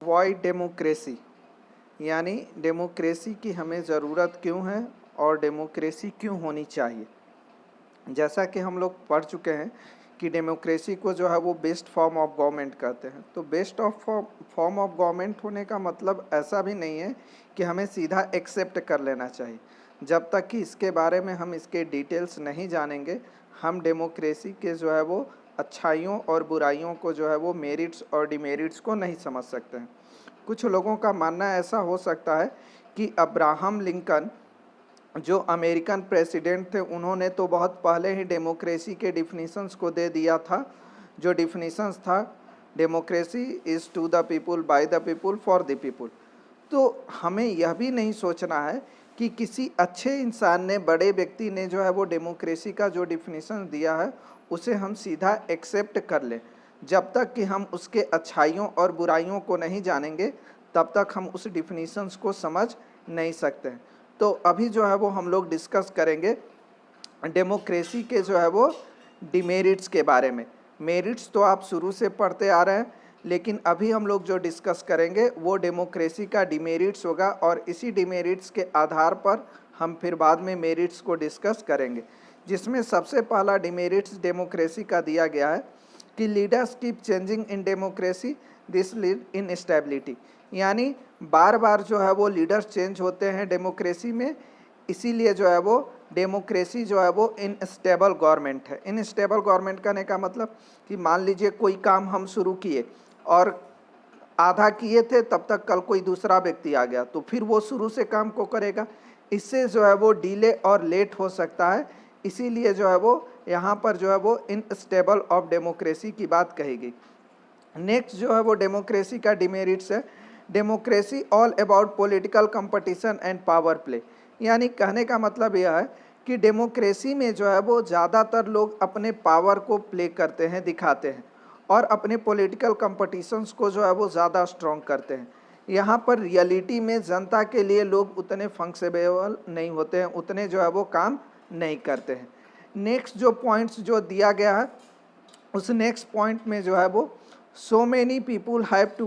Y democracy, यानी democracy की हमें ज़रूरत क्यों है और डेमोक्रेसी क्यों होनी चाहिए। जैसा कि हम लोग पढ़ चुके हैं कि डेमोक्रेसी को जो है वो बेस्ट फॉर्म ऑफ गवर्नमेंट कहते हैं। तो best of form of government होने का मतलब ऐसा भी नहीं है कि हमें सीधा एक्सेप्ट कर लेना चाहिए। जब तक कि इसके बारे में हम इसके डिटेल्स नहीं जानेंगे, हम डेमोक्रेसी के जो है वो अच्छाइयों और बुराइयों को जो है वो मेरिट्स और डिमेरिट्स को नहीं समझ सकते हैं। कुछ लोगों का मानना ऐसा हो सकता है कि अब्राहम लिंकन जो अमेरिकन प्रेसिडेंट थे, उन्होंने तो बहुत पहले ही डेमोक्रेसी के डिफिनीशंस को दे दिया था। जो डिफिनीशंस था, democracy is to the people, by the people, for the people. तो हमें यह भी नहीं सोचना है कि किसी अच्छे इंसान ने, बड़े व्यक्ति ने जो है वो डेमोक्रेसी का जो डिफिनीशन दिया है उसे हम सीधा एक्सेप्ट कर लें। जब तक कि हम उसके अच्छाइयों और बुराइयों को नहीं जानेंगे, तब तक हम उस डिफिनीशंस को समझ नहीं सकते हैं। तो अभी जो है वो हम लोग डिस्कस करेंगे डेमोक्रेसी के जो है वो डिमेरिट्स के बारे में। मेरिट्स तो आप शुरू से पढ़ते आ रहे हैं, लेकिन अभी हम लोग जो डिस्कस करेंगे वो डेमोक्रेसी का डिमेरिट्स होगा, और इसी डिमेरिट्स के आधार पर हम फिर बाद में मेरिट्स को डिस्कस करेंगे। जिसमें सबसे पहला डिमेरिट्स डेमोक्रेसी का दिया गया है कि leaders keep changing in democracy, this lead in stability. यानी बार बार जो है वो लीडर्स चेंज होते हैं डेमोक्रेसी में, इसीलिए जो है वो डेमोक्रेसी जो है वो इनस्टेबल गवर्नमेंट है। इनस्टेबल गवर्नमेंट कहने का मतलब कि मान लीजिए कोई काम हम शुरू किए और आधा किए थे, तब तक कल कोई दूसरा व्यक्ति आ गया तो फिर वो शुरू से काम को करेगा। इससे जो है वो डिले और लेट हो सकता है। इसीलिए जो है वो यहाँ पर जो है वो इनस्टेबल ऑफ डेमोक्रेसी की बात कही गई। नेक्स्ट जो है वो डेमोक्रेसी का डिमेरिट्स है, democracy all about political competition and power play. यानी कहने का मतलब यह है कि डेमोक्रेसी में जो है वो ज़्यादातर लोग अपने पावर को प्ले करते हैं, दिखाते हैं, और अपने पॉलिटिकल कंपटीशंस को जो है वो ज़्यादा स्ट्रॉन्ग करते हैं। यहाँ पर रियलिटी में जनता के लिए लोग उतने फंक्शनेबल नहीं होते हैं, उतने जो है वो काम नहीं करते हैं। नेक्स्ट जो पॉइंट्स जो दिया गया है, उस नेक्स्ट पॉइंट में जो है वो so many people have to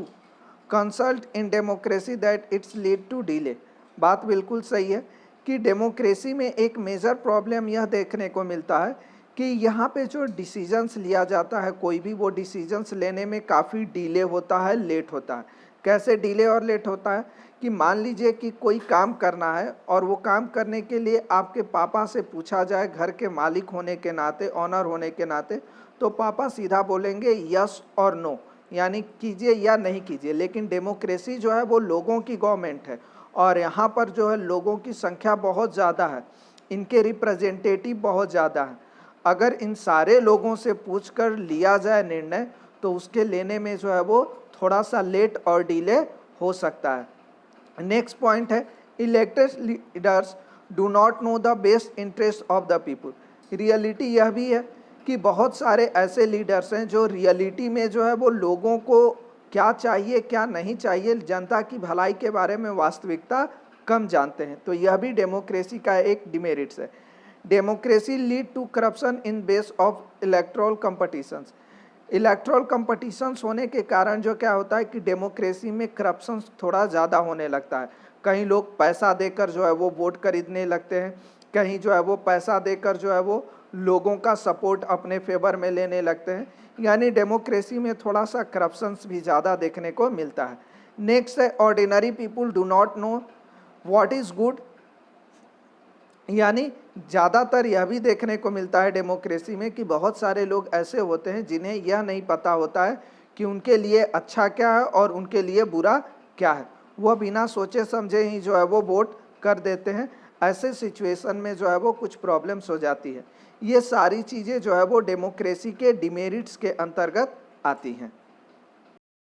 consult in democracy that it's lead to delay. बात बिल्कुल सही है कि डेमोक्रेसी में एक मेजर प्रॉब्लम यह देखने को मिलता है कि यहाँ पे जो डिसीजंस लिया जाता है, कोई भी, वो डिसीजंस लेने में काफ़ी डिले होता है, लेट होता है। कैसे डिले और लेट होता है कि मान लीजिए कि कोई काम करना है और वो काम करने के लिए आपके पापा से पूछा जाए, घर के मालिक होने के नाते, ऑनर होने के नाते, तो पापा सीधा बोलेंगे यस और नो, यानी कीजिए या नहीं कीजिए। लेकिन डेमोक्रेसी जो है वो लोगों की गवर्नमेंट है, और यहाँ पर जो है लोगों की संख्या बहुत ज़्यादा है, इनके रिप्रेजेंटेटिव बहुत ज़्यादा है। अगर इन सारे लोगों से पूछकर लिया जाए निर्णय, तो उसके लेने में जो है वो थोड़ा सा लेट और डिले हो सकता है। नेक्स्ट पॉइंट है, elected leaders do not know the best interest of the people. Reality यह भी है कि बहुत सारे ऐसे लीडर्स हैं जो रियलिटी में जो है वो लोगों को क्या चाहिए क्या नहीं चाहिए, जनता की भलाई के बारे में वास्तविकता कम जानते हैं। तो यह भी डेमोक्रेसी का एक डिमेरिट्स है। Democracy lead to corruption in base of electoral competitions. Electoral competitions होने के कारण जो क्या होता है कि डेमोक्रेसी में करप्शन थोड़ा ज़्यादा होने लगता है। कहीं लोग पैसा देकर जो है वो वोट खरीदने लगते हैं, कहीं जो है वो पैसा देकर जो है वो लोगों का सपोर्ट अपने फेवर में लेने लगते हैं। यानी डेमोक्रेसी में थोड़ा सा करप्शंस भी ज़्यादा देखने को मिलता है। नेक्स्ट है, ordinary people do not know what is good. यानी ज़्यादातर यह भी देखने को मिलता है डेमोक्रेसी में कि बहुत सारे लोग ऐसे होते हैं जिन्हें यह नहीं पता होता है कि उनके लिए अच्छा क्या है और उनके लिए बुरा क्या है। वह बिना सोचे समझे ही जो है वो वोट कर देते हैं। ऐसे सिचुएशन में जो है वो कुछ प्रॉब्लम्स हो जाती है। ये सारी चीज़ें जो है वो डेमोक्रेसी के डिमेरिट्स के अंतर्गत आती हैं।